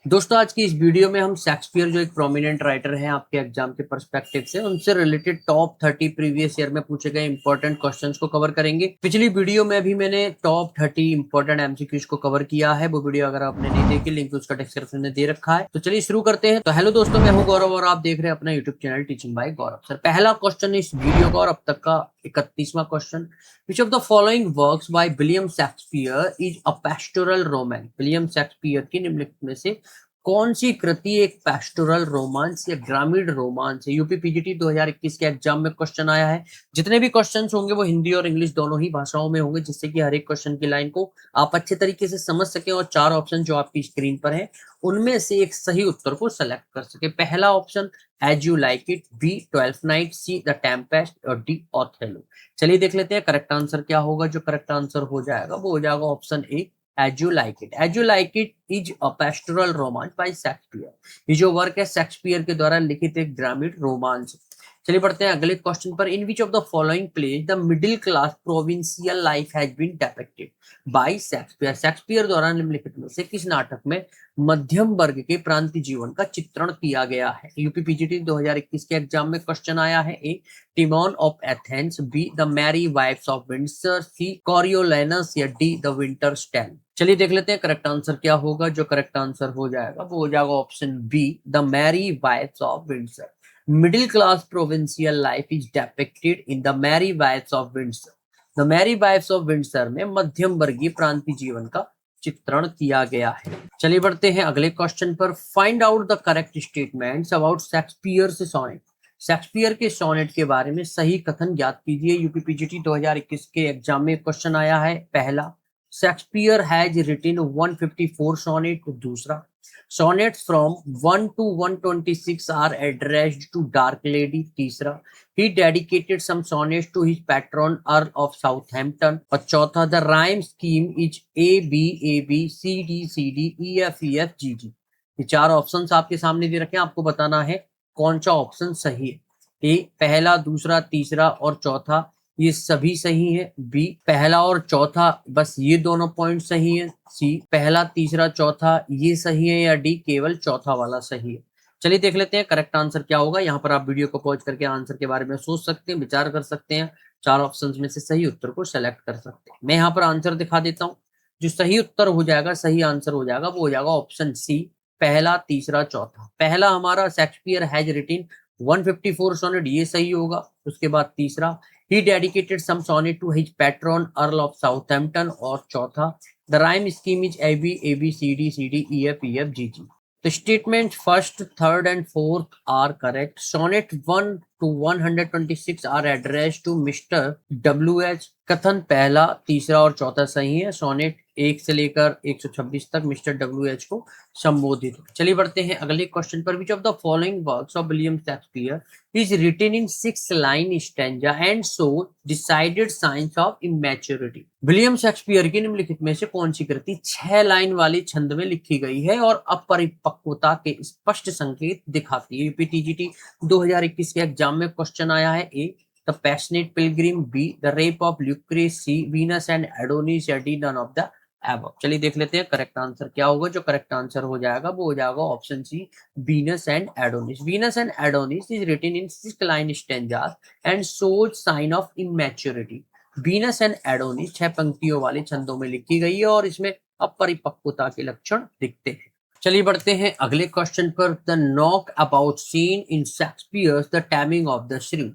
दोस्तों आज की इस वीडियो में हम शेक्सपियर जो एक प्रोमिनेंट राइटर हैं आपके एग्जाम के पर्सपेक्टिव से उनसे रिलेटेड टॉप 30 प्रीवियस ईयर में पूछे गए इंपॉर्टेंट क्वेश्चंस को कवर करेंगे। पिछली वीडियो में भी मैंने टॉप 30 इंपॉर्टेंट एमसीक्यूज को कवर किया है। वो वीडियो अगर आपने नहीं देखी लिंक उसका डिस्क्रिप्शन में दे रखा है। तो चलिए शुरू करते हैं। तो हेलो दोस्तों, मैं हूं गौरव और आप देख रहे हैं अपना यूट्यूब चैनल टीचिंग बाय गौरव सर। पहला क्वेश्चन इस वीडियो का और अब तक का 31वां question. Which of the following works by William Shakespeare is a pastoral romance? William Shakespeare की निम्नलिखित में से कौन सी कृति एक पेस्टोरल रोमांस या ग्रामीण रोमांस है? यूपी पीजीटी 2021 के एग्जाम में क्वेश्चन आया है। जितने भी क्वेश्चंस होंगे वो हिंदी और इंग्लिश दोनों ही भाषाओं में होंगे, जिससे कि हर एक क्वेश्चन की लाइन को आप अच्छे तरीके से समझ सकें और 4 ऑप्शन जो आपकी स्क्रीन पर है उनमें से एक सही उत्तर को सेलेक्ट कर सके। पहला option as you like it, B Twelfth Night, C the Tempest और डी ऑथेलो। चलिए देख लेते हैं करेक्ट आंसर क्या होगा। जो करेक्ट आंसर हो जाएगा वो हो जाएगा option A, as you like it. As you like it is a pastoral romance by Shakespeare. ये जो वर्क है शेक्सपियर के द्वारा लिखित एक ग्रामीण रोमांस। चलिए बढ़ते हैं अगले क्वेश्चन पर। In which of the following plays the middle class provincial life has been depicted by Shakespeare. Shakespeare द्वारा निम्नलिखित में से किस नाटक में मध्यम वर्ग के प्रांतीय जीवन का चित्रण किया गया है? यूपी पीजीटी 2021 के एग्जाम में क्वेश्चन आया है। A Timon of Athens, B the merry wives of Windsor, C Coriolanus या डी द विंटर स्टैन। चलिए देख लेते हैं करेक्ट आंसर क्या होगा। जो करेक्ट आंसर हो जाएगा वो हो जाएगा option B, the merry wives of Windsor. Middle class provincial life is depicted in the merry wives of Windsor. The merry wives of Windsor में मध्यम वर्गीय प्रांतीय जीवन का चित्रण किया गया है। चलिए बढ़ते हैं अगले क्वेश्चन पर। Find out the correct statements about Shakespeare sonnet. Shakespeare के सोनेट के बारे में सही कथन ज्ञात कीजिए। यूपी पीजीटी 2021 के एग्जाम में क्वेश्चन आया है। पहला, शेक्सपियर हैज रिटन 154 सोनेट। दूसरा, sonnets from 1 to 126 are addressed to dark lady। तीसरा, he dedicated some sonnets to his patron Earl of Southampton। और चौथा, the rhyme scheme is A B A B C D C D E F E F G G। ये 4 options आपके सामने दे रखे हैं, आपको बताना है कौन सा ऑप्शन सही है। ए पहला, दूसरा, तीसरा और चौथा ये सभी सही है। बी पहला और चौथा बस ये दोनों पॉइंट सही है। सी पहला, तीसरा, चौथा ये सही है। या डी केवल चौथा वाला सही है। चलिए देख लेते हैं करेक्ट आंसर क्या होगा। यहाँ पर आप वीडियो को पॉज करके आंसर के बारे में सोच सकते हैं, विचार कर सकते हैं। 4 ऑप्शंस में से सही उत्तर को सेलेक्ट कर सकते हैं। मैं यहाँ पर आंसर दिखा देता हूँ। जो सही उत्तर हो जाएगा, सही आंसर हो जाएगा वो हो जाएगा ऑप्शन सी, पहला, तीसरा, चौथा। पहला हमारा शेक्सपियर हैज रिटन 154 सोनेट, ये सही होगा। उसके बाद तीसरा, he dedicated some sonnet to his patron Earl of Southampton। और चौथा, the rhyme scheme is A B A B C D C D E F E F G G। The statements first, third and fourth are correct। Sonnet 1 to 126 are addressed to Mr. WH। कथन पहला, तीसरा और चौथा सही है। Sonnet 1 से लेकर 126 तक मिस्टर WH को संबोधित। चलिए बढ़ते हैं अगले क्वेश्चन पर। Which of the following works of William Shakespeare is written in 6 line stanza and so decided signs of immaturity। William Shakespeare की निम्नलिखित में से कौन सी कृति 6 लाइन वाली छंद में लिखी गई है और अपरिपक्वता के स्पष्ट संकेत दिखाती है? यूपीटीजीटी 2021 के एग्जाम में क्वेश्चन आया है। A the passionate pilgrim, B the rape of Lucrece, C Venus and Adonis या D none of the above. चलिए देख लेते हैं करेक्ट आंसर क्या होगा। जो करेक्ट आंसर हो जाएगा वो हो जाएगा option C, Venus and Adonis। Venus and Adonis is written in 6 line stanzas and shows sign of immaturity। Venus and Adonis 6 पंक्तियों वाले छंदों में लिखी गई है और इसमें अपरिपक्वता के लक्षण दिखते हैं। चलिए बढ़ते हैं अगले क्वेश्चन पर। The knock about scene in Shakespeare's the taming of the shrew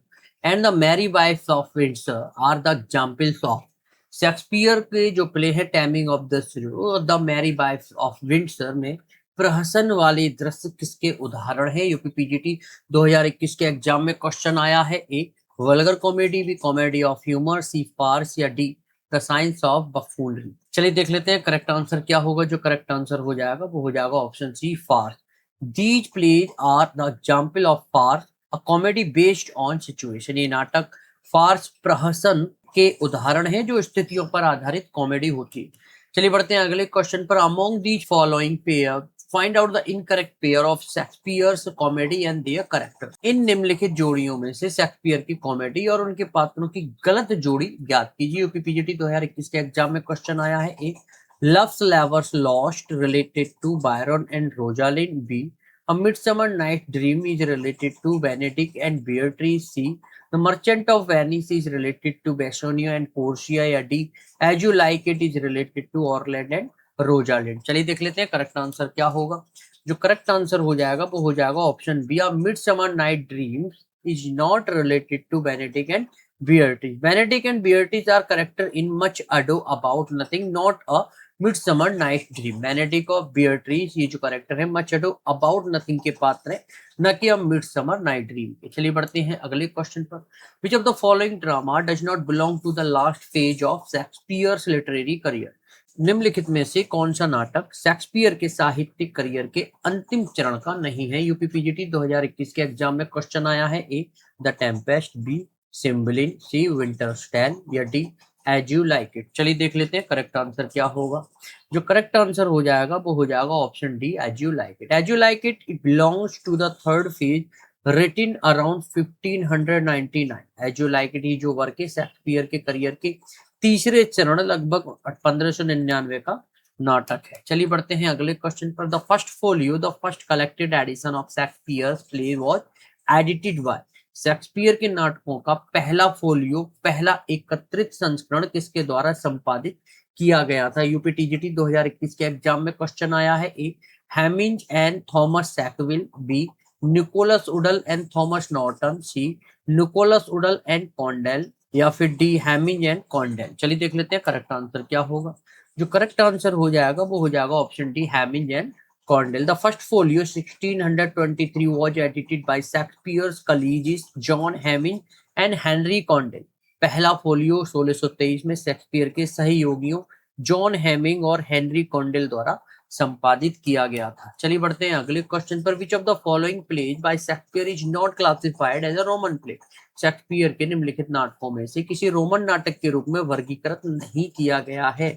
and the merry wives of Windsor are the examples of. Shakespeare के जो प्ले है टैमिंग ऑफ द श्रू और the merry wives of Windsor में प्रहसन वाले दृश्य किसके उदाहरण है? यूपी पीजीटी 2021 के एग्जाम में क्वेश्चन आया है। A vulgar comedy, B comedy of humour, C farce या D the science of buffoonery. चलिए देख लेते हैं करेक्ट आंसर क्या होगा। जो करेक्ट आंसर हो जाएगा वो हो जाएगा option C, farce. These plays are the example of farce, a comedy based on situation. ये नाटक फार्स प्रहसन के उदाहरण है जो स्थितियों पर आधारित कॉमेडी होती है। चलिए बढ़ते हैं अगले क्वेश्चन पर। Among these following pair find out the incorrect pair of Shakespeare's comedy and their character. इन निम्नलिखित जोड़ियों में से शेक्सपियर की कॉमेडी और उनके पात्रों की गलत जोड़ी ज्ञात कीजिए। यूपी पीजीटी 2021 के एग्जाम में क्वेश्चन आया है। ए Love's Lovers Lost related to Byron and Rosalind. B. A Midsummer Night Dream is related to Benedict and Beatrice. C. The Merchant of Venice is related to Bassanio and Portia. या D. As You Like It is related to Orlando and Rosalind. चलिए देख लेते हैं correct answer क्या होगा। जो correct answer हो जाएगा वो हो जाएगा option B. A midsummer night dreams is not related to Benedict and Beatrice. Benedict and Beatrice are character in Much Ado About Nothing, not a Midsummer Night Dream. Benedict और Beatrice ये जो character है Much Ado About Nothing के पात्र है, न कि अब Midsummer Night Dream के। चलिए बढ़ते हैं अगले क्वेश्चन पर। Which of the following drama does not belong to the last phase of Shakespeare's literary career? निम्नलिखित में से कौन सा नाटक शेक्सपियर के साहित्यिक करियर के अंतिम चरण का नहीं है? यूपीपीजीटी 2021 के एग्जाम में क्वेश्चन आया है। A the Tempest, B Cymbeline, C winter's tale या D as you like it. चलिए देख लेते हैं करेक्ट आंसर क्या होगा। जो करेक्ट आंसर हो जाएगा वो हो जाएगा option D as you like it. As you like it it belongs to the third phase written around 1599। As you like it ही जो वर्क है शेक्सपियर के करियर के तीसरे चरण लगभग 1599 का नाटक है। चलिए बढ़ते हैं अगले क्वेश्चन पर। The first folio the first collected edition of Shakespeare's play was edited by. Shakespeare के नाटकों का पहला फोलियो, पहला एकत्रित संस्करण किसके द्वारा संपादित किया गया था? यूपीटीजीटी 2021 के एग्जाम में क्वेश्चन आया है। A Heminges and Thomas Sackville, B Nicholas Udall and Thomas Norton, C Nicholas Udall and Condell या फिर डी हैमिंज एंड कॉन्डेल। चलिए देख लेते हैं करेक्ट आंसर क्या होगा। जो करेक्ट आंसर हो जाएगा वो हो जाएगा option D Heminges and Condell. The first folio 1623 was edited by Shakespeare's colleagues John Heminges and Henry Condell. पहला फोलियो 1623 में शेक्सपियर के सहयोगियों जॉन हैमिंग और हेनरी कॉन्डेल द्वारा संपादित किया गया था। चलिए बढ़ते हैं अगले क्वेश्चन पर। Which of the following plays by Shakespeare is not classified as a Roman play? Shakespeare के निम्नलिखित नाटकों में से किसी रोमन नाटक के रूप में वर्गीकृत नहीं किया गया है?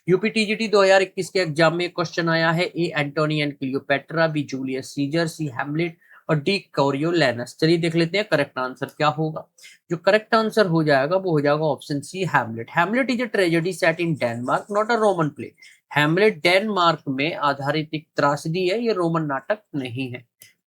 यूपीटीजीटी 2021 के एग्जाम में क्वेश्चन आया है। A Antony and Cleopatra, B Julius Caesar, C Hamlet और डी कोरियोलैनस। चलिए देख लेते हैं करेक्ट आंसर क्या होगा। जो करेक्ट आंसर हो जाएगा वो हो जाएगा option C Hamlet. Hamlet is a tragedy set in Denmark, not a Roman play. Hamlet Denmark में आधारित एक त्रासदी है, ये रोमन नाटक नहीं है।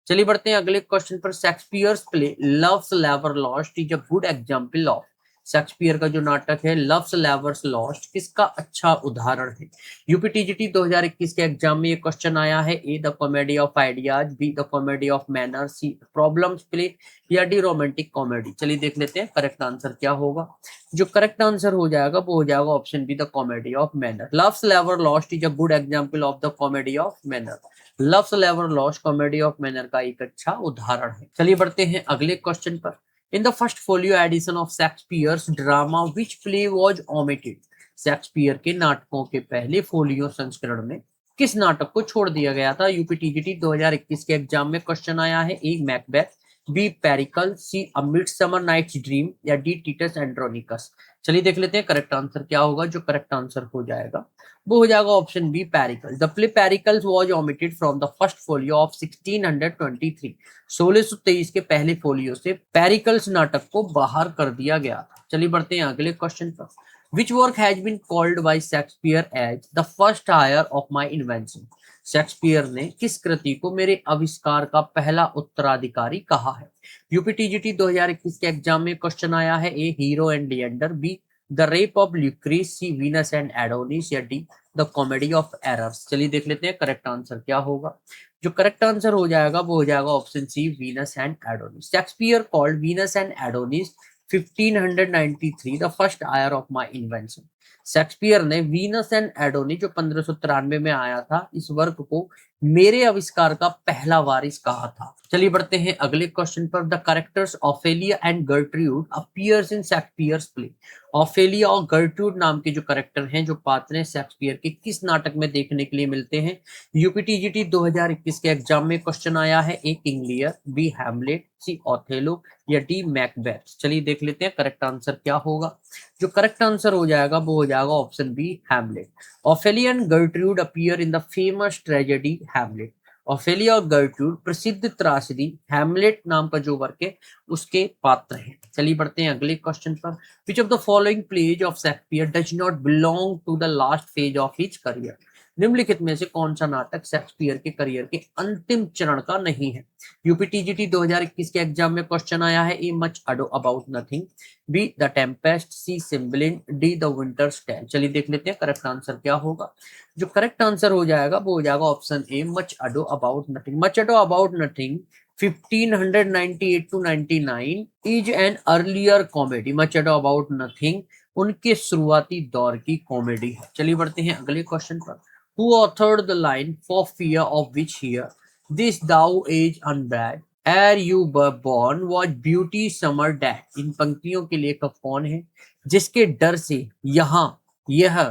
चलिए बढ़ते हैं अगले क्वेश्चन पर। शेक्सपियर्स प्ले लव्स लेवर lost is a good example of. Shakespeare का जो नाटक है लव्स लेवर्स लॉस्ट किसका अच्छा उदाहरण है? यूपीटीजीटी 2021 के एग्जाम में ये क्वेश्चन आया है। A the comedy of ideas, B the comedy of manner, C problems play या डी रोमांटिक कॉमेडी। चलिए देख लेते हैं करेक्ट आंसर क्या होगा। जो करेक्ट आंसर हो जाएगा वो हो जाएगा option B the comedy of manner. Loves लेवर lost is a good example of the comedy of manner. Loves लेवर लॉस्ट कॉमेडी ऑफ मैनर का एक अच्छा उदाहरण है। चलिए बढ़ते हैं अगले क्वेश्चन पर। In the first folio edition of Shakespeare's drama which play was omitted? Shakespeare के नाटकों के पहले फोलियो संस्करण में किस नाटक को छोड़ दिया गया था? यूपीटीजीटी 2021 के एग्जाम में क्वेश्चन आया है। ए मैकबेथ, बी पेरिकल, सी अ मिडसमर नाइट्स ड्रीम या डी टिटस एंड्रोनिकस। चलिए देख लेते हैं करेक्ट आंसर क्या होगा। जो करेक्ट आंसर हो जाएगा वो हो जाएगा option B Pericles. The play Pericles was omitted from the first folio of 1623। 1623 के पहले फोलियो से पेरिकल्स नाटक को बाहर कर दिया गया था। चलिए बढ़ते हैं अगले क्वेश्चन पर। Which work has been called by Shakespeare as the first heir of my invention? Shakespeare ने किस कृति को मेरे आविष्कार का पहला उत्तराधिकारी कहा है? यूपीटीजीटी 2021 के एग्जाम में क्वेश्चन आया है। A Hero and Leander, B the rape of Lucrece, C Venus and Adonis या D the comedy of errors. चलिए देख लेते हैं करेक्ट आंसर क्या होगा। जो करेक्ट आंसर हो जाएगा वो हो जाएगा option C Venus and Adonis. Shakespeare called Venus and Adonis 1593 the first heir of my invention. Shakespeare ने वीनस एंड एडोनी जो 1593 में आया था, इस वर्क को मेरे आविष्कार का पहला वारिस कहा था। चलिए बढ़ते हैं अगले क्वेश्चन पर। The characters Ophelia and Gertrude appears in Shakespeare's play. Ophelia और गर्ट्रूड नाम के जो कैरेक्टर हैं, जो पात्र हैं, शेक्सपियर के किस नाटक में देखने के लिए मिलते हैं? यूपीटीजीटी 2021 के एग्जाम में क्वेश्चन आया है। A King Lear, B Hamlet, C Othello या डी मैकबेथ। चलिए देख लेते हैं करेक्ट आंसर क्या होगा। जो करेक्ट आंसर हो जाएगा वो हो जाएगा option B Hamlet. Ophelia and Gertrude appear in the famous tragedy Hamlet. Ophelia और गर्ट्रूड प्रसिद्ध त्रासदी हैमलेट नाम का जो वर्क है उसके पात्र हैं। चलिए बढ़ते हैं अगले क्वेश्चन पर। Which of the following plays of Shakespeare does not belong to the last phase of his career. निम्नलिखित में से कौन सा नाटक शेक्सपियर के करियर के अंतिम चरण का नहीं है। यूपीटीजीटी 2021 के एग्जाम में क्वेश्चन आया है। A much ado about nothing, B the tempest, C Cymbeline, D the winter's tale. चलिए देख लेते हैं करेक्ट आंसर क्या होगा। जो करेक्ट आंसर हो जाएगा वो हो जाएगा option A much ado about nothing. Much ado about nothing 1598 to 99 is an earlier comedy. Much ado about nothing उनके शुरुआती दौर की कॉमेडी है। चलिए बढ़ते हैं अगले क्वेश्चन पर। Who authored the line for fear of which here this thou age unbred ere you were born was beauty summer that। इन पंक्तियों के लेखक कौन है? जिसके डर से यहाँ यह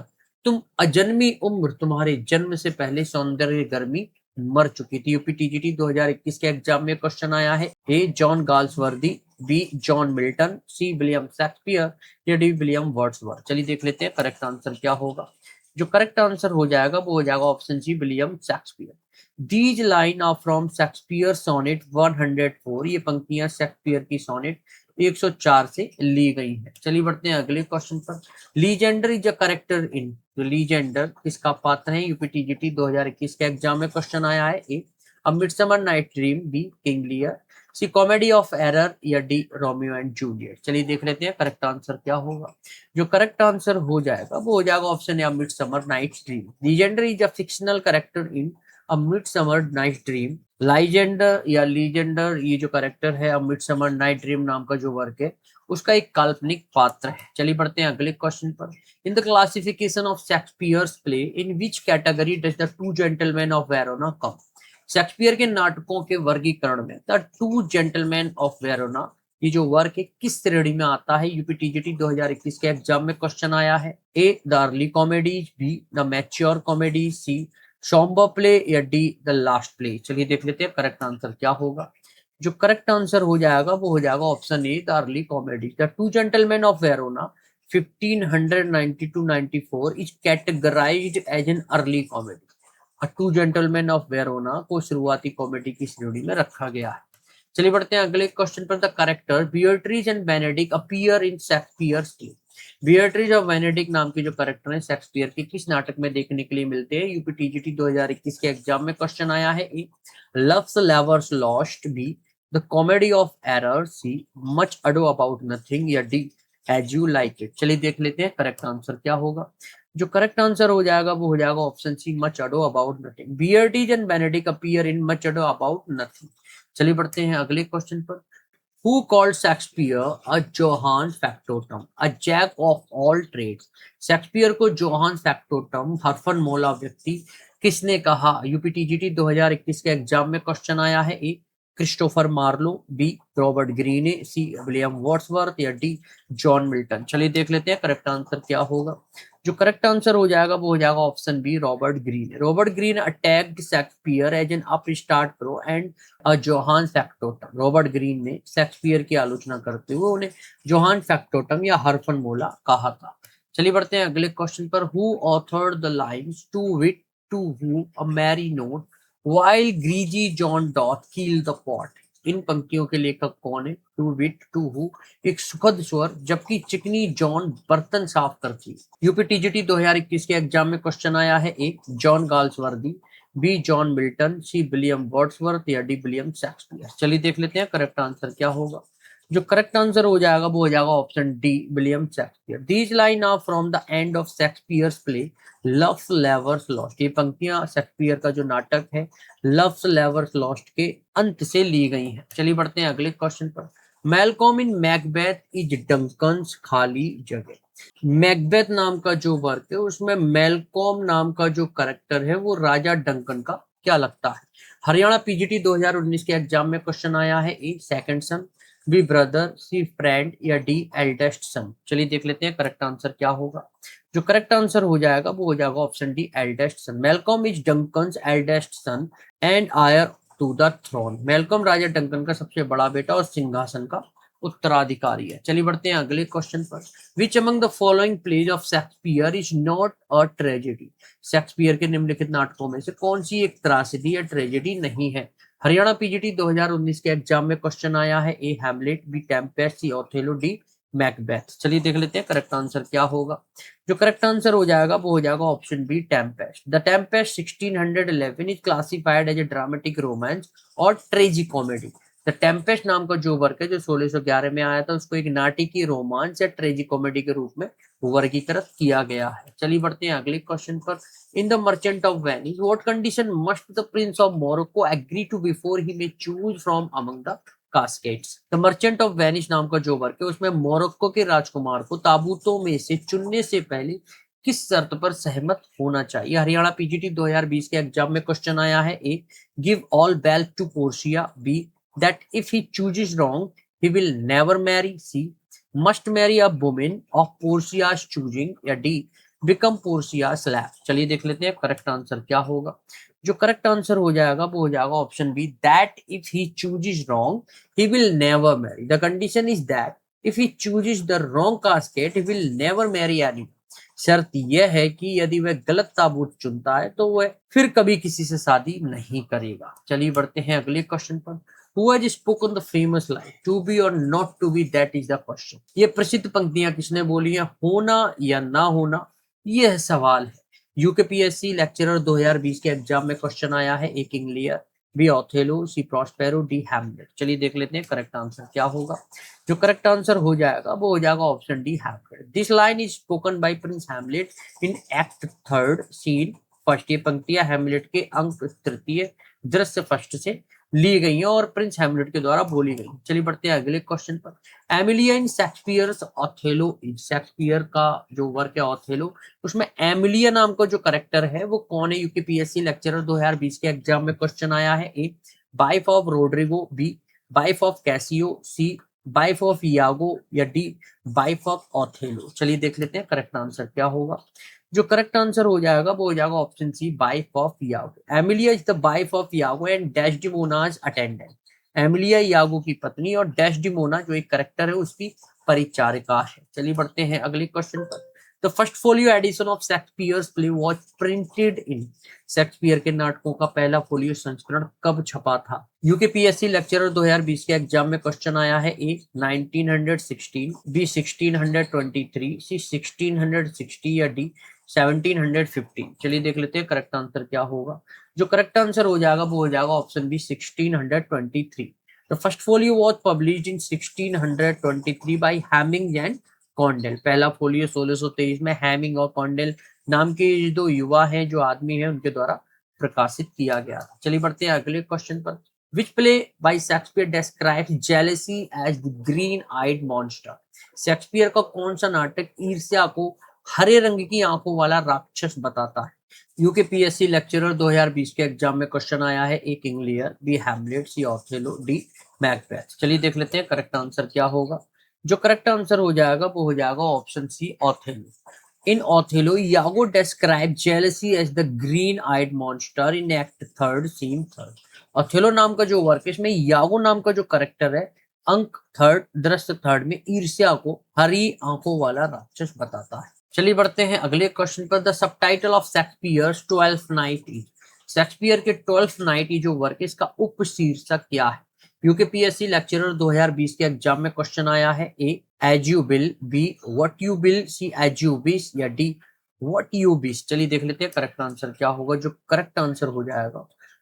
तुम अजन्मी उम्र तुम्हारे जन्म से पहले सौंदर्य गर्मी मर चुकी थी। यूपीटीजीटी 2021 के एग्जाम में क्वेश्चन आया है। A John Galsworthy, B John Milton, C William Shakespeare या डी विलियम वर्ड्सवर्थ। चलिए देख लेते हैं करेक्ट आंसर क्या होगा। जो करेक्ट आंसर हो जाएगा वो हो जाएगा option C William Shakespeare. These line are from Shakespeare sonnet 104। ये पंक्तियां शेक्सपियर की सोनेट 104 से ली गई हैं। चलिए बढ़ते हैं अगले क्वेश्चन पर। Legender is a character in. तो लीजेंडर किसका पात्र है? यूपीटीजीटी 2021 के एग्जाम में क्वेश्चन आया है। A a midsummer night dream, B King Lear, C comedy of error या डी रोमियो एंड जूलियट। चलिए देख लेते हैं करेक्ट आंसर क्या होगा। जो करेक्ट आंसर हो जाएगा वो हो जाएगा option A midsummer night dream. Lysander is a fictional character in a midsummer night dream. Lysander या लीजेंडर ये जो कैरेक्टर है अ मिडसमर नाइट ड्रीम नाम का जो वर्क है उसका एक काल्पनिक पात्र है। चलिए बढ़ते हैं अगले क्वेश्चन पर। In the classification of Shakespeare's play in which category does the two gentlemen of Verona come. Shakespeare के नाटकों के वर्गीकरण में the two gentlemen of Verona ये जो वर्क है किस श्रेणी में आता है? यूपीटीजीटी 2021 के एग्जाम में क्वेश्चन आया है। A the early comedies, B the mature comedy, C sombre play या डी द लास्ट प्ले। चलिए देख लेते हैं करेक्ट आंसर क्या होगा। जो करेक्ट आंसर हो जाएगा वो हो जाएगा option A the early comedy. The two gentlemen of Verona 1590 to 94 is categorized as an early comedy. Two gentlemen of Verona को शुरुआती कॉमेडी की श्रेणी में रखा गया है। चलिए बढ़ते हैं अगले क्वेश्चन पर। The character Beatrice and Benedick appear in Shakespeare's play. Beatrice और बेनेडिक्ट नाम के जो कैरेक्टर हैं शेक्सपियर के किस नाटक में देखने के लिए मिलते हैं? यूपीटीजीटी 2021 के एग्जाम में क्वेश्चन आया है। A love's lovers lost, B the comedy of error, C much ado about nothing या D as you like it. चलिए देख लेते हैं करेक्ट आंसर क्या होगा। जो करेक्ट आंसर हो जाएगा वो हो जाएगा option C much ado about nothing. Beatrice and Benedick appear in much ado about nothing. चलिए बढ़ते हैं अगले क्वेश्चन पर। Who called Shakespeare a Johann Factotum, a jack of all trades? Shakespeare को जोहान फैक्टोटम हरफन मोला व्यक्ति किसने कहा? यूपीटीजीटी 2021 के एग्जाम में क्वेश्चन आया है। A Christopher Marlowe, B Robert Greene, C William Wordsworth या डी जॉन मिल्टन। चलिए देख लेते हैं करेक्ट आंसर क्या होगा। जो करेक्ट आंसर हो जाएगा वो हो जाएगा option B Robert Greene. Robert Greene attacked Shakespeare as an upstart crow and a Johannes factotum. Robert Greene ने शेक्सपियर की आलोचना करते हुए उन्हें जोहान फैक्टोटम या हरफन मोला कहा था। चलिए बढ़ते हैं अगले क्वेश्चन पर। Who authored the lines to wit to who a merry note while greasy Joan doth keel the pot. इन पंक्तियों के लेखक कौन है? टू विट टू हु एक सुखद स्वर जबकि चिकनी जॉन बर्तन साफ करती। यूपीटीजीटी 2021 के एग्जाम में क्वेश्चन आया है। A John Galsworthy, B John Milton, C William Wordsworth या डी विलियम शेक्सपियर। चलिए देख लेते हैं करेक्ट आंसर क्या होगा। जो करेक्ट आंसर हो जाएगा वो हो जाएगा option D William Shakespeare. These line are from the end of Shakespeare's play love's lovers lost. ये पंक्तियां शेक्सपियर का जो नाटक है लव्स लवर्स लॉस्ट के अंत से ली गई हैं। चलिए बढ़ते हैं अगले क्वेश्चन पर। Malcolm in Macbeth is Duncan's खाली जगह। मैकबेथ नाम का जो वर्क है उसमें मैलकॉम नाम का जो कैरेक्टर है वो राजा डंकन का क्या लगता है? हरियाणा पीजीटी 2019 के एग्जाम में क्वेश्चन आया है। ए सेकंड सन, बी ब्रदर, सी फ्रेंड या डी एल्डेस्ट सन। चलिए देख लेते हैं करेक्ट आंसर क्या होगा। जो करेक्ट आंसर हो जाएगा वो हो जाएगा option D eldest son. Malcolm is Duncan's eldest son and heir to the throne. Malcolm राजा डंकन का सबसे बड़ा बेटा और सिंहासन का उत्तराधिकारी है। चलिए बढ़ते हैं अगले क्वेश्चन पर। Which among the following plays of Shakespeare is not a tragedy? Shakespeare के निम्नलिखित नाटकों में से कौन सी एक त्रासदी या ट्रेजेडी नहीं है? हरियाणा पीजीटी 2019 के एग्जाम में क्वेश्चन आया है। ए हैमलेट, बी टेम्पेस्ट, सी ओथेलो, डी मैकबेथ। चलिए देख लेते हैं करेक्ट आंसर क्या होगा। जो करेक्ट आंसर हो जाएगा वो हो जाएगा option B Tempest. The Tempest 1611 is classified as a dramatic romance और ट्रेजी कॉमेडी। द टेम्पेस्ट नाम का जो वर्क है जो 1611 में आया था उसको एक नाटकीय रोमांस या ट्रेजी कॉमेडी के रूप में वर्गीकृत किया गया है। चलिए बढ़ते हैं अगले क्वेश्चन पर। In the merchant of Venice what condition must the prince of Morocco agree to before he may choose from among the caskets? The merchant of Venice नाम का जो वर्क है उसमें मोरक्को के राजकुमार को ताबूतों में से चुनने से पहले किस शर्त पर सहमत होना चाहिए? हरियाणा पीजीटी 2020 के एग्जाम में क्वेश्चन आया है। A give all wealth to Portia, B that if he chooses wrong he will never marry, C must marry a woman of Portia's choosing, या D become Portia's slave। चलिए देख लेते हैं correct answer क्या होगा। जो करेक्ट आंसर हो जाएगा वो हो जाएगा option B that if he chooses wrong he will never marry. The condition is that if he chooses the wrong casket he will never marry anyone. शर्त यह है कि यदि वह गलत ताबूत चुनता है तो वह फिर कभी किसी से शादी नहीं करेगा। चलिए बढ़ते हैं अगले क्वेश्चन पर। Who has spoken the famous line to be or not to be, that is the question? ये प्रसिद्ध पंक्तियां किसने बोली हैं? होना या ना होना, यह सवाल है। यूकेपीएससी लेक्चरर 2020 के एग्जाम में क्वेश्चन आया है। A King Lear, B Othello, C Prospero, D Hamlet. चलिए देख लेते हैं करेक्ट आंसर क्या होगा। जो करेक्ट आंसर हो जाएगा वो हो जाएगा option D Hamlet. This line is spoken by Prince Hamlet in act 3 scene first. ये पंक्तियां हैमलेट के अंक तृतीय दृश्य फर्स्ट से ली गई हैं और प्रिंस हैमलेट के द्वारा बोली गई। चलिए बढ़ते हैं अगले क्वेश्चन पर। Emilia in Shakespeare's Othello is, Shakespeare का जो वर्क है ऑथेलो उसमें एमिलिया नाम का जो करेक्टर है वो कौन है? यूकेपीएससी लेक्चरर 2020 के एग्जाम में क्वेश्चन आया है। A wife of Roderigo, B wife of Cassio, C wife of Iago, या डी वाइफ ऑफ ऑथेलो। चलिए देख लेते हैं करेक्ट आंसर क्या होगा। जो करेक्ट आंसर हो जाएगा वो हो जाएगा option C wife of Iago. Emilia is the wife of Iago and Desdemona's attendant. Emilia Iago की पत्नी और डेस्डेमोना जो एक करेक्टर है उसकी परिचारिका है। चलिए बढ़ते हैं अगले क्वेश्चन पर। The first folio edition of Shakespeare's play was printed in, Shakespeare के नाटकों का पहला फोलियो संस्करण कब छपा था? यूकेपीएससी लेक्चरर 2020 के एग्जाम में क्वेश्चन आया है। ए 1916, बी 1623, सी 1660, या डी 1715। चलिए देख लेते हैं करेक्ट आंसर क्या होगा। जो करेक्ट आंसर हो जाएगा वो हो जाएगा option B 1623। The first folio was published in 1623 by Heminges and Condell. पहला फोलियो 1623 में हैमिंग और कॉन्डेल नाम के जो युवा हैं जो आदमी हैं उनके द्वारा प्रकाशित किया गया था। चलिए बढ़ते हैं अगले क्वेश्चन पर। Which play by Shakespeare describes jealousy as the green-eyed monster? Shakespeare का कौन सा नाटक ईर्ष्या को हरे रंग की आंखों वाला राक्षस बताता है? यूकेपीएससी लेक्चरर 2020 के एग्जाम में क्वेश्चन आया है। A King Lear, B Hamlet, C Othello, D Macbeth. चलिए देख लेते हैं करेक्ट आंसर क्या होगा। जो करेक्ट आंसर हो जाएगा वो हो जाएगा option C Othello. In Othello, Iago describes jealousy as the green-eyed monster in Act 3, Scene 3. Othello नाम का जो वर्क है इसमें यागो नाम का जो करेक्टर है अंक 3 दृश्य 3 में ईर्ष्या को हरी आंखों वाला राक्षस बताता है। चलिए बढ़ते हैं अगले क्वेश्चन पर। The subtitle of Shakespeare's 12th night is, Shakespeare के 12th नाइट जो वर्क है इसका उपशीर्षक क्या है? यूकेपीएससी लेक्चरर 2020 के एग्जाम में क्वेश्चन आया है। A as you will, B what you will, C as you wish, या डी व्हाट यू विश। चलिए देख लेते हैं करेक्ट आंसर क्या होगा। जो करेक्ट आंसर हो जाएगा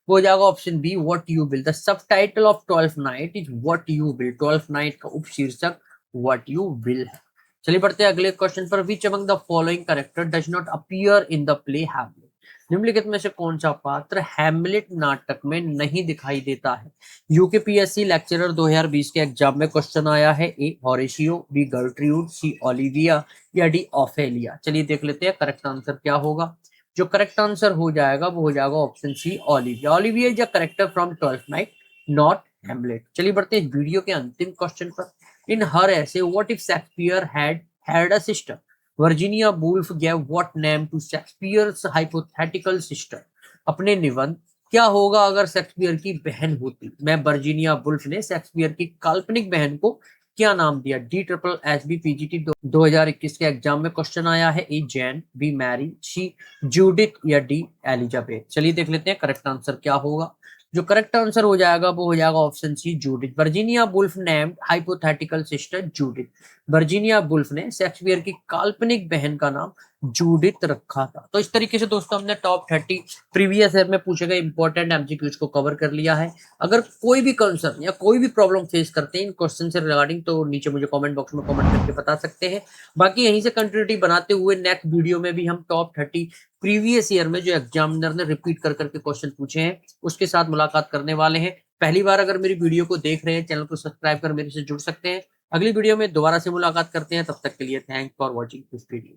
वो हो जाएगा option B what you will. The subtitle of 12th night is what you will. 12th night का उपशीर्षक व्हाट यू विल है। चलिए बढ़ते हैं अगले क्वेश्चन पर। Which among the following character does not appear in the play Hamlet? निम्नलिखित में से कौन सा पात्र हैमलेट नाटक में नहीं दिखाई देता है? यूकेपीएससी लेक्चरर 2020 के एग्जाम में क्वेश्चन आया है। ए हॉरेशियो, बी गर्ट्रूड, सी ओलिविया, या डी ऑफेलिया। चलिए देख लेते हैं करेक्ट आंसर क्या होगा। जो करेक्ट आंसर हो जाएगा वो हो जाएगा option C Olivia. Olivia is a character from 12th night, not Hamlet. चलिए बढ़ते हैं वीडियो के अंतिम क्वेश्चन पर। इन हर ऐसे what if Shakespeare had a sister? Virginia Woolf gave what name to Shakespeare's hypothetical sister? अपने निबंध क्या होगा अगर शेक्सपियर की बहन होती? मैं वर्जीनिया वुल्फ ने शेक्सपियर की काल्पनिक बहन को क्या नाम दिया? DSSS BPGT 2021 के एग्जाम में क्वेश्चन आया है। A Jane, B Mary, C Judith या डी एलिजाबेथ। चलिए देख लेते हैं करेक्ट आंसर क्या होगा। जो करेक्ट आंसर हो जाएगा वो हो जाएगा option C Judith. Virginia Woolf named hypothetical sister Judith. Virginia Woolf ने शेक्सपियर की काल्पनिक बहन का नाम जूडिथ रखा था। तो इस तरीके से दोस्तों हमने टॉप 30 प्रीवियस ईयर में पूछे गए इंपॉर्टेंट एमसीक्यूज को कवर कर लिया है। अगर कोई भी कंसर्न या कोई भी प्रॉब्लम फेस करते हैं इन क्वेश्चन से रिगार्डिंग तो नीचे मुझे कमेंट बॉक्स में कमेंट करके बता सकते हैं। बाकी यहीं से कंटिन्यूटी बनाते हुए नेक्स्ट वीडियो में भी हम टॉप 30 प्रीवियस ईयर में जो एग्जामिनर ने रिपीट कर करके क्वेश्चन पूछे हैं उसके साथ मुलाकात करने वाले हैं। पहली बार अगर मेरी वीडियो को देख रहे हैं, चैनल को सब्सक्राइब कर मेरे से जुड़ सकते हैं। अगली वीडियो में दोबारा से मुलाकात करते हैं, तब तक के लिए thanks for watching this video.